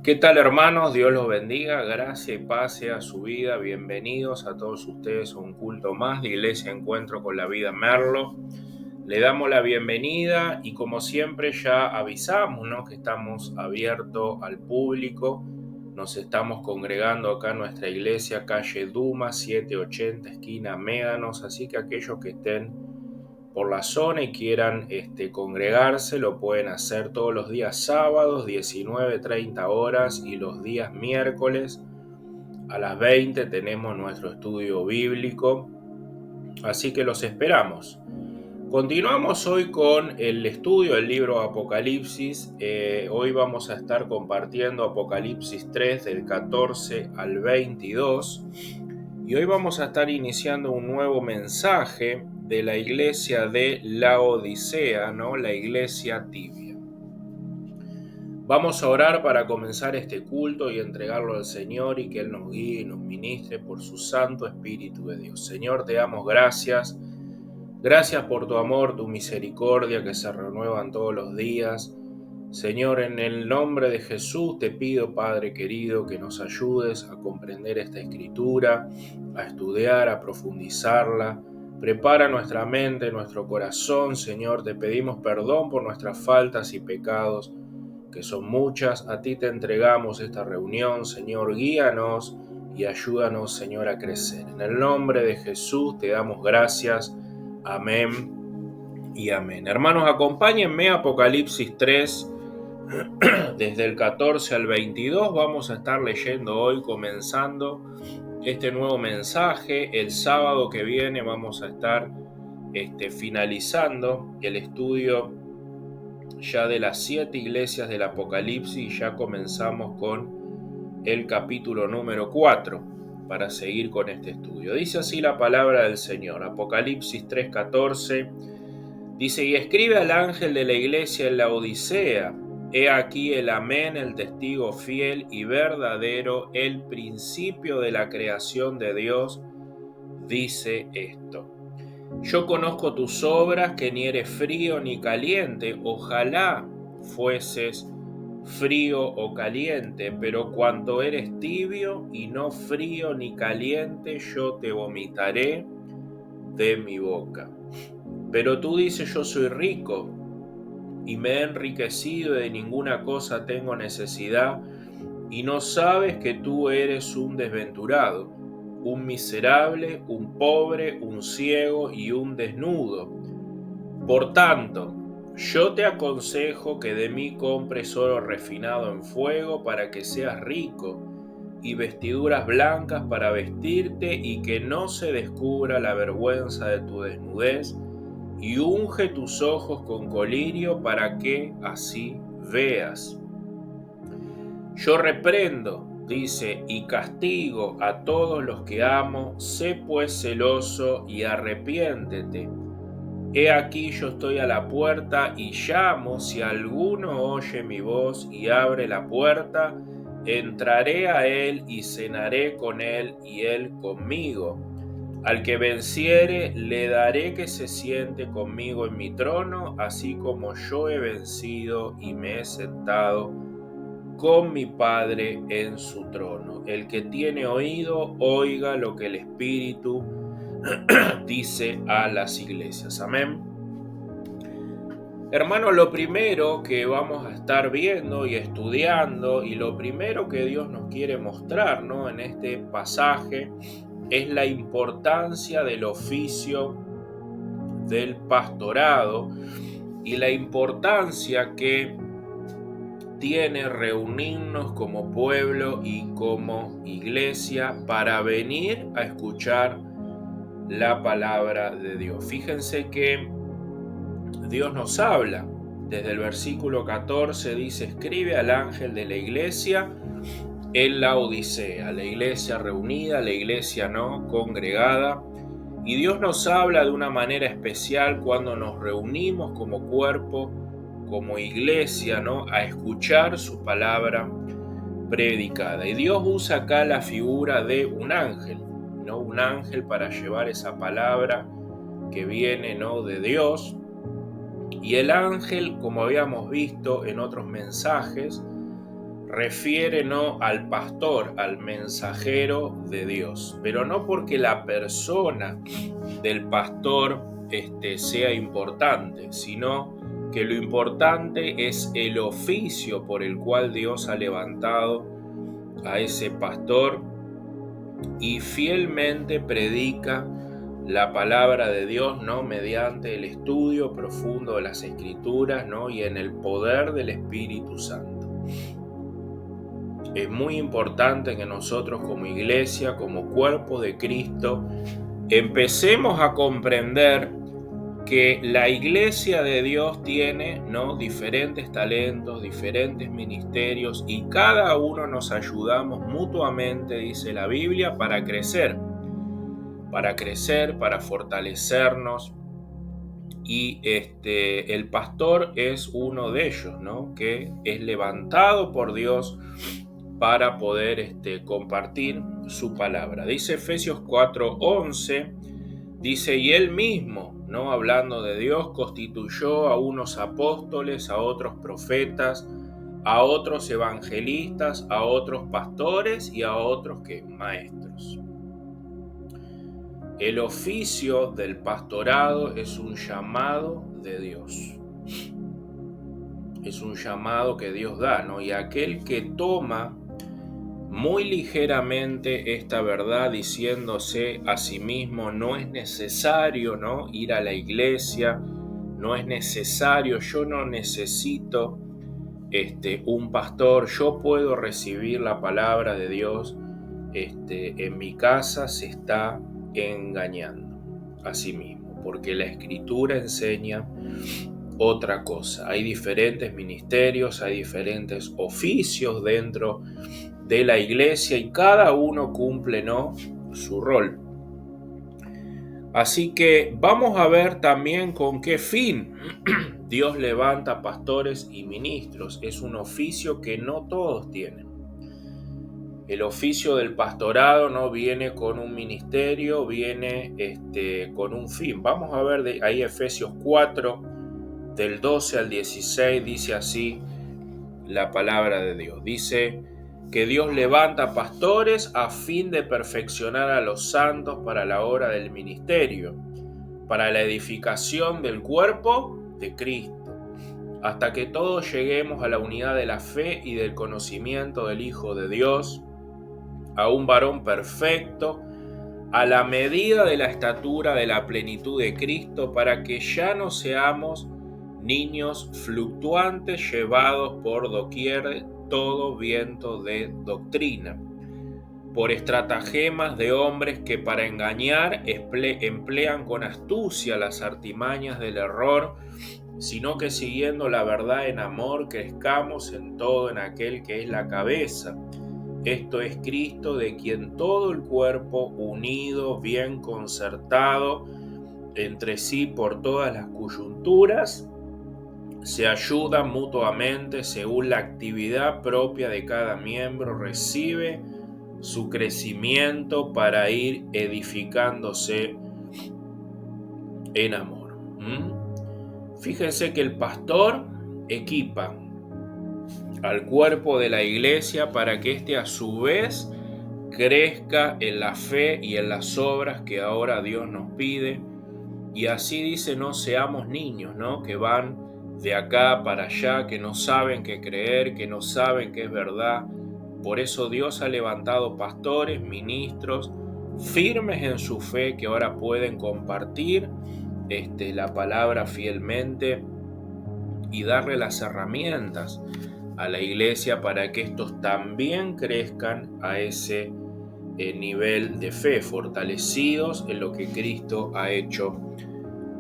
¿Qué tal, hermanos? Dios los bendiga, gracia y paz sea a su vida. Bienvenidos a todos ustedes a un culto más de Iglesia Encuentro con la Vida Merlo. Le damos la bienvenida y como siempre ya avisamos, ¿no?, que estamos abiertos al público. Nos estamos congregando acá en nuestra iglesia, calle Dumas 780, esquina Médanos, así que aquellos que estén por la zona y quieran congregarse, lo pueden hacer todos los días sábados, 19:30 horas, y los días miércoles a las 20 tenemos nuestro estudio bíblico, así que los esperamos. Continuamos hoy con el estudio del libro Apocalipsis. Hoy vamos a estar compartiendo Apocalipsis 3 del 14 al 22. Y hoy vamos a estar iniciando un nuevo mensaje de la iglesia de Laodicea, ¿no? La iglesia tibia. Vamos a orar para comenzar este culto y entregarlo al Señor y que Él nos guíe y nos ministre por su Santo Espíritu de Dios. Señor, te damos gracias. Gracias por tu amor, tu misericordia que se renuevan todos los días. Señor, en el nombre de Jesús te pido, Padre querido, que nos ayudes a comprender esta escritura, a estudiar, a profundizarla. Prepara nuestra mente, nuestro corazón, Señor. Te pedimos perdón por nuestras faltas y pecados, que son muchas. A ti te entregamos esta reunión, Señor. Guíanos y ayúdanos, Señor, a crecer. En el nombre de Jesús te damos gracias. Amén y amén. Hermanos, acompáñenme a Apocalipsis 3. Desde el 14 al 22 vamos a estar leyendo hoy, comenzando este nuevo mensaje. El sábado que viene vamos a estar finalizando el estudio ya de las 7 iglesias del Apocalipsis y ya comenzamos con el capítulo número 4 para seguir con este estudio. Dice así la palabra del Señor, Apocalipsis 3:14, dice: y escribe al ángel de la iglesia en la Odisea. He aquí el Amén, el testigo fiel y verdadero, el principio de la creación de Dios, dice esto: yo conozco tus obras, que ni eres frío ni caliente. Ojalá fueses frío o caliente, pero cuanto eres tibio y no frío ni caliente, yo te vomitaré de mi boca. Pero tú dices: yo soy rico y me he enriquecido y de ninguna cosa tengo necesidad, y no sabes que tú eres un desventurado, un miserable, un pobre, un ciego y un desnudo. Por tanto, yo te aconsejo que de mí compres oro refinado en fuego para que seas rico, y vestiduras blancas para vestirte, y que no se descubra la vergüenza de tu desnudez, y unge tus ojos con colirio para que así veas. Yo reprendo, dice, y castigo a todos los que amo. Sé pues celoso y arrepiéntete. He aquí yo estoy a la puerta y llamo. Si alguno oye mi voz y abre la puerta, entraré a él y cenaré con él y él conmigo. Al que venciere, le daré que se siente conmigo en mi trono, así como yo he vencido y me he sentado con mi Padre en su trono. El que tiene oído, oiga lo que el Espíritu dice a las iglesias. Amén. Hermanos, lo primero que vamos a estar viendo y estudiando, y lo primero que Dios nos quiere mostrar, ¿no?, en este pasaje, es la importancia del oficio del pastorado y la importancia que tiene reunirnos como pueblo y como iglesia para venir a escuchar la palabra de Dios. Fíjense que Dios nos habla. Desde el versículo 14 dice: escribe al ángel de la iglesia en la Odisea, la iglesia reunida, la iglesia no congregada. Y Dios nos habla de una manera especial cuando nos reunimos como cuerpo, como iglesia, ¿no?, a escuchar su palabra predicada. Y Dios usa acá la figura de un ángel, ¿no?, un ángel para llevar esa palabra que viene, ¿no?, de Dios. Y el ángel, como habíamos visto en otros mensajes, refiere no al pastor, al mensajero de Dios, pero no porque la persona del pastor sea importante, sino que lo importante es el oficio por el cual Dios ha levantado a ese pastor y fielmente predica la palabra de Dios, ¿no? Mediante el estudio profundo de las Escrituras, ¿no? Y en el poder del Espíritu Santo. Es muy importante que nosotros como iglesia, como cuerpo de Cristo, empecemos a comprender que la iglesia de Dios tiene, ¿no? diferentes talentos, diferentes ministerios y cada uno nos ayudamos mutuamente, dice la Biblia, para crecer, para fortalecernos. Y el pastor es uno de ellos, ¿no? Que es levantado por Dios para poder compartir su palabra. Dice Efesios 4:11, dice, y él mismo, ¿no? Hablando de Dios, constituyó a unos apóstoles, a otros profetas, a otros evangelistas, a otros pastores y a otros maestros. El oficio del pastorado es un llamado de Dios. Es un llamado que Dios da, ¿no? Y aquel que toma muy ligeramente esta verdad, diciéndose a sí mismo, no es necesario, ¿no? ir a la iglesia, no es necesario, yo no necesito un pastor, yo puedo recibir la palabra de Dios en mi casa, se está engañando a sí mismo, porque la Escritura enseña otra cosa. Hay diferentes ministerios, hay diferentes oficios dentro de la iglesia y cada uno cumple, ¿no? su rol. Así que vamos a ver también con qué fin Dios levanta pastores y ministros. Es un oficio que no todos tienen. El oficio del pastorado no viene con un ministerio, viene con un fin. Vamos a ver ahí Efesios 4, del 12 al 16, dice así la palabra de Dios. Dice que Dios levanta pastores a fin de perfeccionar a los santos para la obra del ministerio, para la edificación del cuerpo de Cristo, hasta que todos lleguemos a la unidad de la fe y del conocimiento del Hijo de Dios, a un varón perfecto, a la medida de la estatura de la plenitud de Cristo, para que ya no seamos niños fluctuantes llevados por doquier todo viento de doctrina, por estratagemas de hombres que para engañar emplean con astucia las artimañas del error, sino que siguiendo la verdad en amor crezcamos en todo en aquel que es la cabeza. Esto es Cristo, de quien todo el cuerpo, unido, bien concertado entre sí por todas las coyunturas, se ayuda mutuamente según la actividad propia de cada miembro, recibe su crecimiento para ir edificándose en amor. Fíjense que el pastor equipa al cuerpo de la iglesia para que éste a su vez crezca en la fe y en las obras que ahora Dios nos pide. Y así dice, no seamos niños, ¿no? Que van de acá para allá, que no saben qué creer, que no saben qué es verdad. Por eso Dios ha levantado pastores, ministros, firmes en su fe, que ahora pueden compartir la palabra fielmente y darle las herramientas a la iglesia para que estos también crezcan a ese nivel de fe, fortalecidos en lo que Cristo ha hecho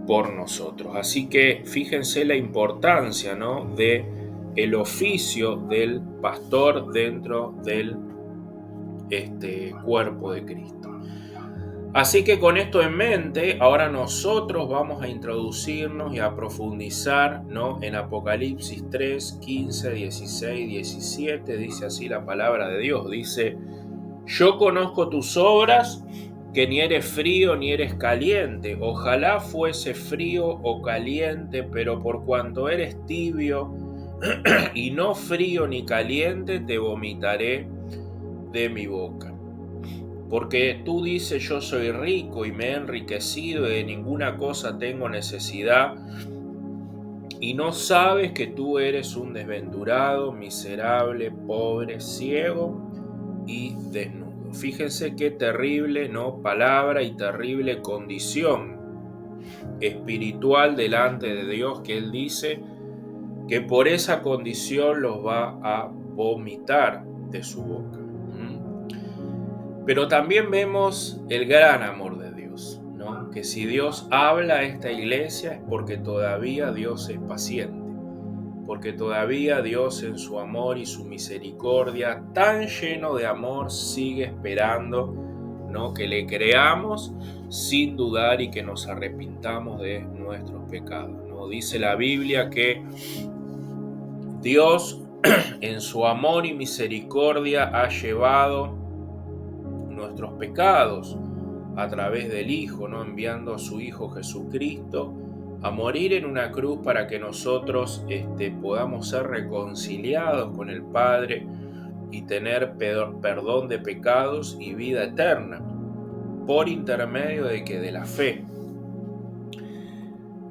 por nosotros. Así que fíjense la importancia, ¿no? de el oficio del pastor dentro del cuerpo de Cristo. Así que con esto en mente, ahora nosotros vamos a introducirnos y a profundizar, ¿no? en Apocalipsis 3, 15, 16, 17, dice así la palabra de Dios. Dice, yo conozco tus obras, que ni eres frío ni eres caliente. Ojalá fuese frío o caliente, pero por cuanto eres tibio y no frío ni caliente te vomitaré de mi boca. Porque tú dices, yo soy rico y me he enriquecido y de ninguna cosa tengo necesidad, y no sabes que tú eres un desventurado, miserable, pobre, ciego y desnudo. Fíjense qué terrible, ¿no?, palabra y terrible condición espiritual delante de Dios, que Él dice que por esa condición los va a vomitar de su boca. Pero también vemos el gran amor de Dios, ¿no? Que si Dios habla a esta iglesia es porque todavía Dios es paciente, porque todavía Dios en su amor y su misericordia tan lleno de amor sigue esperando, ¿no?, que le creamos sin dudar y que nos arrepintamos de nuestros pecados, ¿no? Dice la Biblia que Dios en su amor y misericordia ha llevado nuestros pecados a través del Hijo, ¿no?, enviando a su Hijo Jesucristo a morir en una cruz para que nosotros podamos ser reconciliados con el Padre y tener perdón de pecados y vida eterna por intermedio de la fe.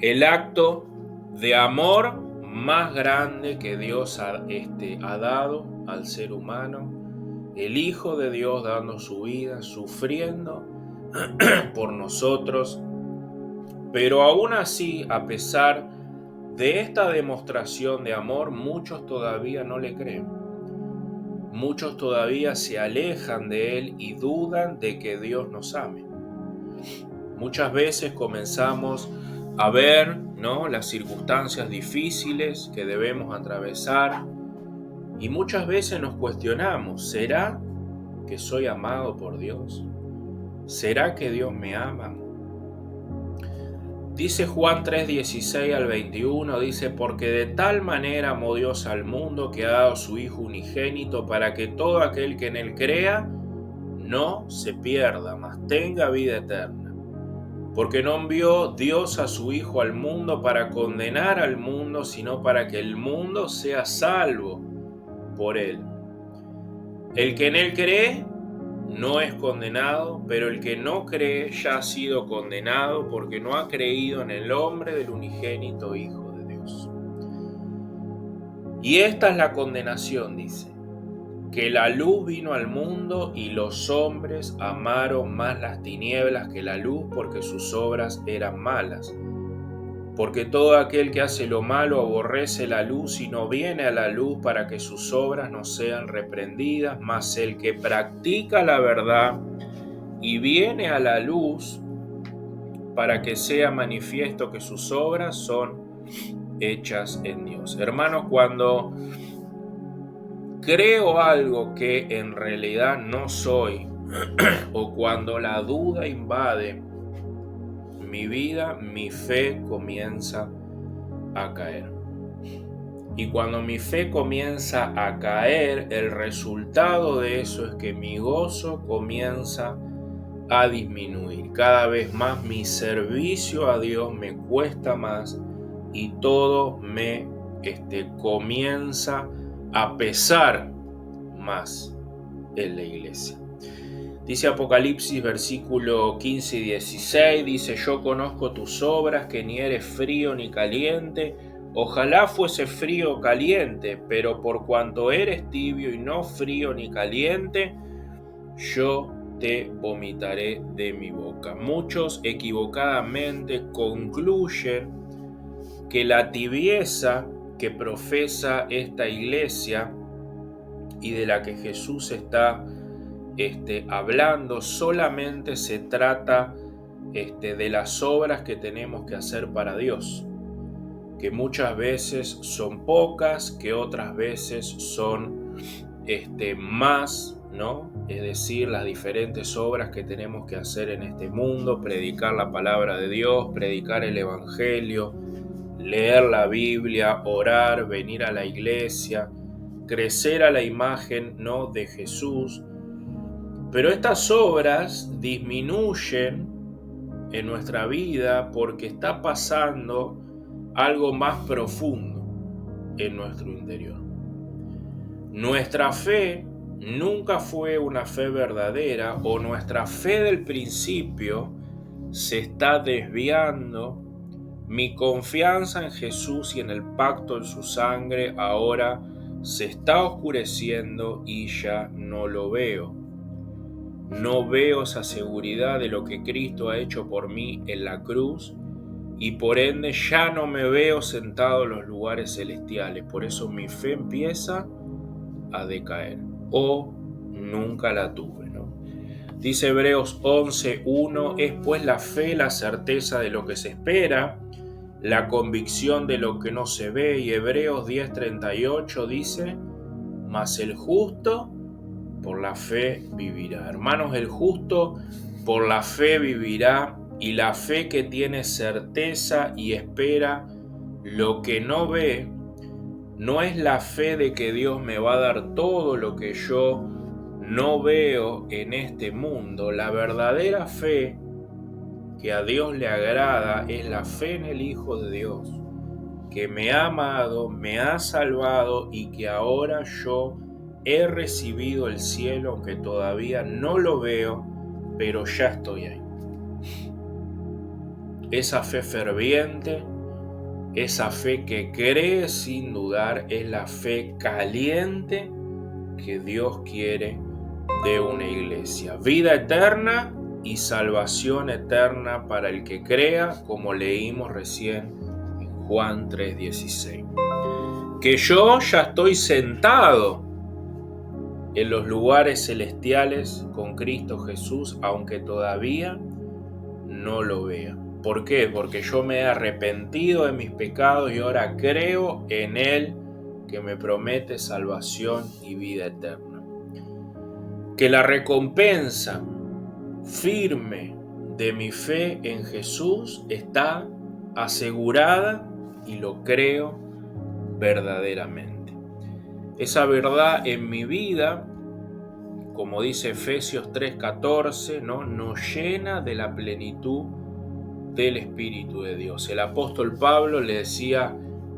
El acto de amor más grande que Dios ha dado al ser humano, el Hijo de Dios dando su vida, sufriendo por nosotros. Pero aún así, a pesar de esta demostración de amor, muchos todavía no le creen. Muchos todavía se alejan de Él y dudan de que Dios nos ame. Muchas veces comenzamos a ver, ¿no?, las circunstancias difíciles que debemos atravesar, y muchas veces nos cuestionamos, ¿será que soy amado por Dios? ¿Será que Dios me ama? Dice Juan 3:16 al 21, dice, porque de tal manera amó Dios al mundo que ha dado su Hijo unigénito para que todo aquel que en Él crea no se pierda, mas tenga vida eterna. Porque no envió Dios a su Hijo al mundo para condenar al mundo, sino para que el mundo sea salvo por Él. El que en Él cree no es condenado, pero el que no cree ya ha sido condenado porque no ha creído en el nombre del unigénito Hijo de Dios. Y esta es la condenación, dice, que la luz vino al mundo y los hombres amaron más las tinieblas que la luz porque sus obras eran malas. Porque todo aquel que hace lo malo aborrece la luz y no viene a la luz para que sus obras no sean reprendidas, mas el que practica la verdad y viene a la luz para que sea manifiesto que sus obras son hechas en Dios. Hermanos, cuando creo algo que en realidad no soy, o cuando la duda invade mi vida, mi fe comienza a caer. Y cuando mi fe comienza a caer, el resultado de eso es que mi gozo comienza a disminuir. Cada vez más mi servicio a Dios me cuesta más y todo me comienza a pesar más en la iglesia. Dice Apocalipsis versículo 15 y 16, dice, yo conozco tus obras, que ni eres frío ni caliente. Ojalá fuese frío o caliente, pero por cuanto eres tibio y no frío ni caliente, yo te vomitaré de mi boca. Muchos equivocadamente concluyen que la tibieza que profesa esta iglesia y de la que Jesús está hablando solamente se trata de las obras que tenemos que hacer para Dios, que muchas veces son pocas, que otras veces son más, ¿no? Es decir, las diferentes obras que tenemos que hacer en este mundo: predicar la palabra de Dios, predicar el evangelio, leer la Biblia, orar, venir a la iglesia, crecer a la imagen, ¿no?, de Jesús. Pero estas obras disminuyen en nuestra vida porque está pasando algo más profundo. en nuestro interior. Nuestra fe nunca fue una fe verdadera, o nuestra fe del principio se está desviando. Mi confianza en Jesús y en el pacto en su sangre ahora se está oscureciendo y ya no lo veo. No veo esa seguridad de lo que Cristo ha hecho por mí en la cruz, y por ende ya no me veo sentado en los lugares celestiales. Por eso mi fe empieza a decaer, o nunca la tuve, ¿no? Dice Hebreos 11:1, es pues la fe la certeza de lo que se espera, la convicción de lo que no se ve. Y Hebreos 10:38 dice, mas el justo por la fe vivirá. Hermanos, el justo por la fe vivirá, y la fe que tiene certeza y espera lo que no ve, no es la fe de que Dios me va a dar todo lo que yo no veo en este mundo. La verdadera fe que a Dios le agrada es la fe en el Hijo de Dios, que me ha amado, me ha salvado y que ahora yo he recibido el cielo, aunque todavía no lo veo, pero ya estoy ahí. Esa fe ferviente, esa fe que cree sin dudar, es la fe caliente que Dios quiere de una iglesia. Vida eterna y salvación eterna para el que crea, como leímos recién en Juan 3:16. Que yo ya estoy sentado en los lugares celestiales con Cristo Jesús, aunque todavía no lo vea. ¿Por qué? Porque yo me he arrepentido de mis pecados y ahora creo en Él, que me promete salvación y vida eterna. Que la recompensa firme de mi fe en Jesús está asegurada, y lo creo verdaderamente. Esa verdad en mi vida, como dice Efesios 3:14, ¿no? Nos llena de la plenitud del Espíritu de Dios. El apóstol Pablo le decía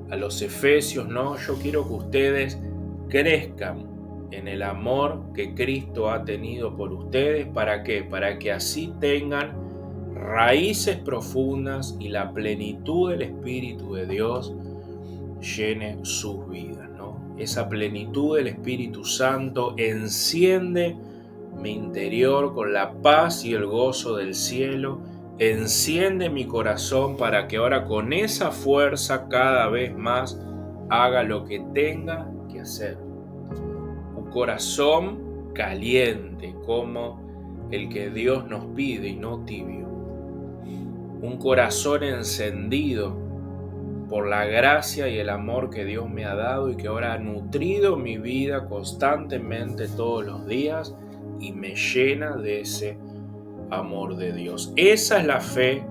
a los efesios, ¿no? Yo quiero que ustedes crezcan en el amor que Cristo ha tenido por ustedes. ¿Para qué? Para que así tengan raíces profundas y la plenitud del Espíritu de Dios llene sus vidas, ¿no? Esa plenitud del Espíritu Santo enciende mi interior con la paz y el gozo del cielo. Enciende mi corazón para que ahora con esa fuerza cada vez más haga lo que tenga que hacer. Un corazón caliente como el que Dios nos pide y no tibio. Un corazón encendido por la gracia y el amor que Dios me ha dado y que ahora ha nutrido mi vida constantemente todos los días y me llena de ese amor de Dios. Esa es la fe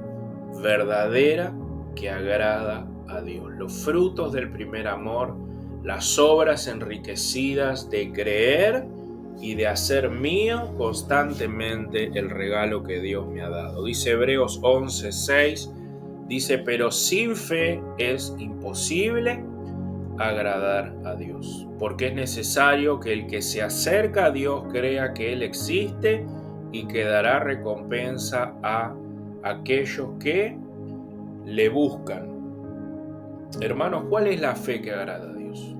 verdadera que agrada a Dios. Los frutos del primer amor, las obras enriquecidas de creer y de hacer mío constantemente el regalo que Dios me ha dado. Dice Hebreos 11:6, dice, pero sin fe es imposible agradar a Dios, porque es necesario que el que se acerca a Dios crea que Él existe y que dará recompensa a aquellos que le buscan. Hermanos, ¿cuál es la fe que agrada a Dios?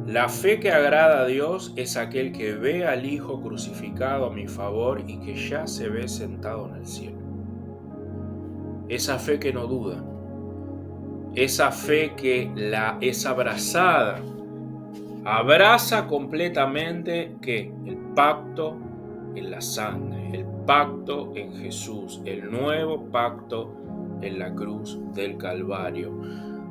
La fe que agrada a Dios es aquel que ve al Hijo crucificado a mi favor y que ya se ve sentado en el cielo. Esa fe que no duda, esa fe que es abrazada, abraza completamente que el pacto en la sangre, el pacto en Jesús, el nuevo pacto en la cruz del Calvario.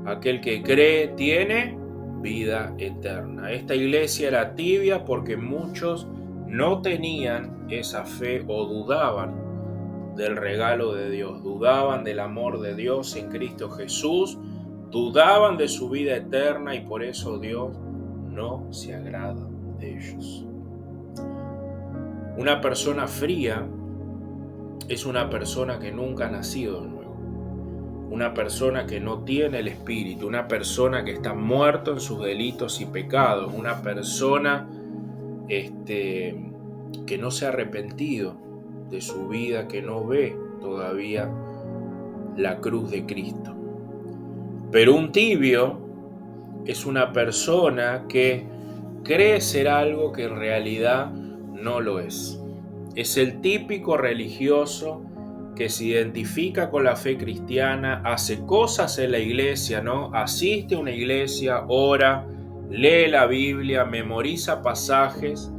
Aquel que cree tiene vida eterna. Esta iglesia era tibia porque muchos no tenían esa fe o dudaban del regalo de Dios, dudaban del amor de Dios en Cristo Jesús, dudaban de su vida eterna y por eso Dios no se agrada de ellos. Una persona fría es una persona que nunca ha nacido de nuevo. una persona que no tiene el Espíritu, una persona que está muerto en sus delitos y pecados, una persona que no se ha arrepentido de su vida, que no ve todavía la cruz de Cristo. Pero un tibio es una persona que cree ser algo que en realidad no lo es. Es el típico religioso que se identifica con la fe cristiana, hace cosas en la iglesia, ¿no? Asiste a una iglesia, ora, lee la Biblia, memoriza pasajes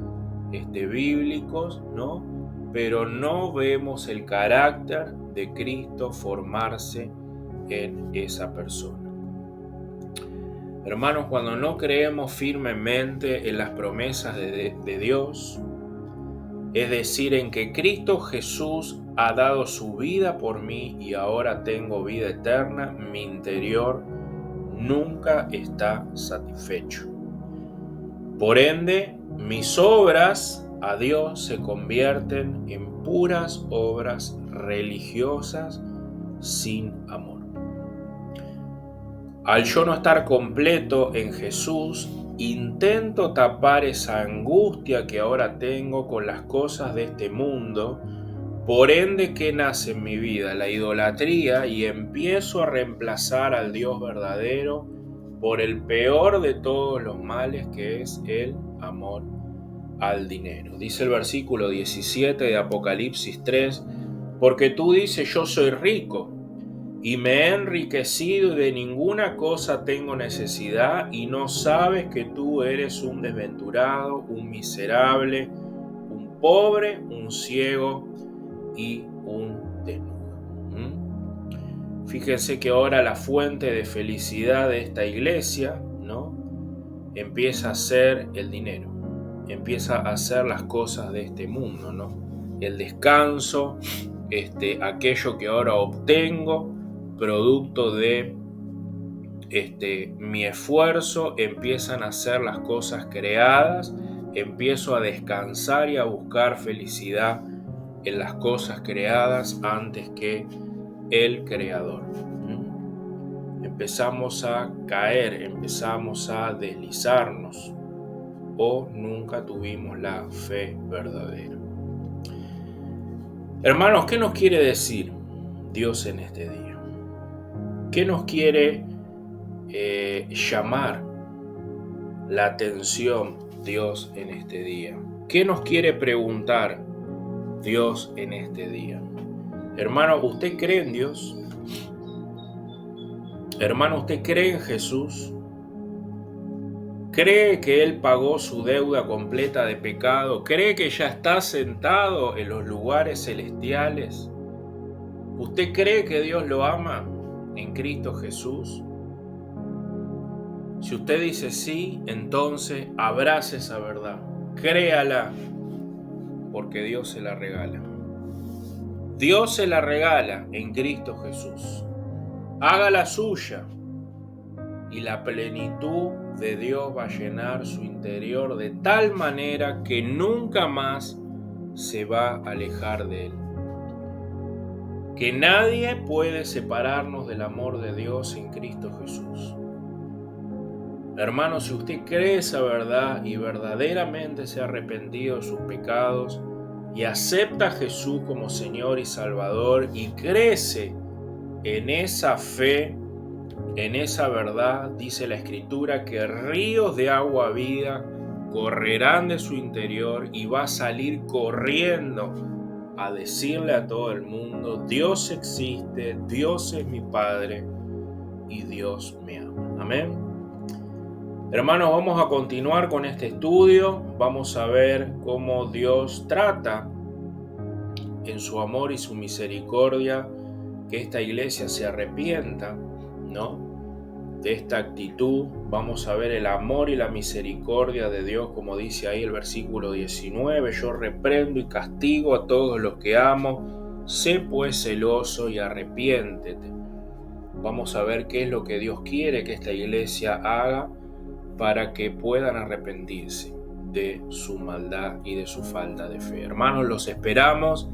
bíblicos, ¿no? Pero no vemos el carácter de Cristo formarse en esa persona. Hermanos, cuando no creemos firmemente en las promesas de Dios, es decir, en que Cristo Jesús ha dado su vida por mí y ahora tengo vida eterna, mi interior nunca está satisfecho. Por ende, mis obras a Dios se convierten en puras obras religiosas sin amor. Al yo no estar completo en Jesús, intento tapar esa angustia que ahora tengo con las cosas de este mundo. Por ende, ¿qué nace en mi vida? La idolatría, y empiezo a reemplazar al Dios verdadero por el peor de todos los males, que es el amor al dinero. Dice el versículo 17 de Apocalipsis 3, porque tú dices, yo soy rico y me he enriquecido y de ninguna cosa tengo necesidad, y no sabes que tú eres un desventurado, un miserable, un pobre, un ciego y un desnudo. Fíjense que ahora la fuente de felicidad de esta iglesia, ¿no?, empieza a ser el dinero, empieza a ser las cosas de este mundo, ¿no? El descanso, aquello que ahora obtengo producto de mi esfuerzo, empiezan a ser las cosas creadas. Empiezo a descansar y a buscar felicidad en las cosas creadas antes que el Creador. Empezamos a caer, empezamos a deslizarnos, o nunca tuvimos la fe verdadera. Hermanos, ¿qué nos quiere decir Dios en este día? ¿Qué nos quiere llamar la atención Dios en este día? ¿Qué nos quiere preguntar Dios en este día? Hermano, ¿usted cree en Dios? Hermano, ¿usted cree en Jesús? ¿Cree que Él pagó su deuda completa de pecado? ¿Cree que ya está sentado en los lugares celestiales? ¿Usted cree que Dios lo ama en Cristo Jesús? Si usted dice sí, entonces abrace esa verdad, créala, porque Dios se la regala. Dios se la regala en Cristo Jesús. Hágala suya y la plenitud de Dios va a llenar su interior de tal manera que nunca más se va a alejar de Él. Que nadie puede separarnos del amor de Dios en Cristo Jesús. Hermano, si usted cree esa verdad y verdaderamente se ha arrepentido de sus pecados y acepta a Jesús como Señor y Salvador y crece en esa fe, en esa verdad, dice la Escritura que ríos de agua viva correrán de su interior y va a salir corriendo a decirle a todo el mundo: Dios existe, Dios es mi Padre y Dios me ama. Amén. Hermanos, vamos a continuar con este estudio. Vamos a ver cómo Dios trata en su amor y su misericordia que esta iglesia se arrepienta, ¿no?, de esta actitud. Vamos a ver el amor y la misericordia de Dios, como dice ahí el versículo 19: yo reprendo y castigo a todos los que amo, sé pues celoso y arrepiéntete. Vamos a ver qué es lo que Dios quiere que esta iglesia haga para que puedan arrepentirse de su maldad y de su falta de fe. Hermanos, los esperamos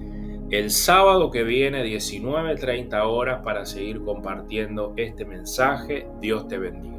el sábado que viene, 19:30 horas, para seguir compartiendo este mensaje. Dios te bendiga.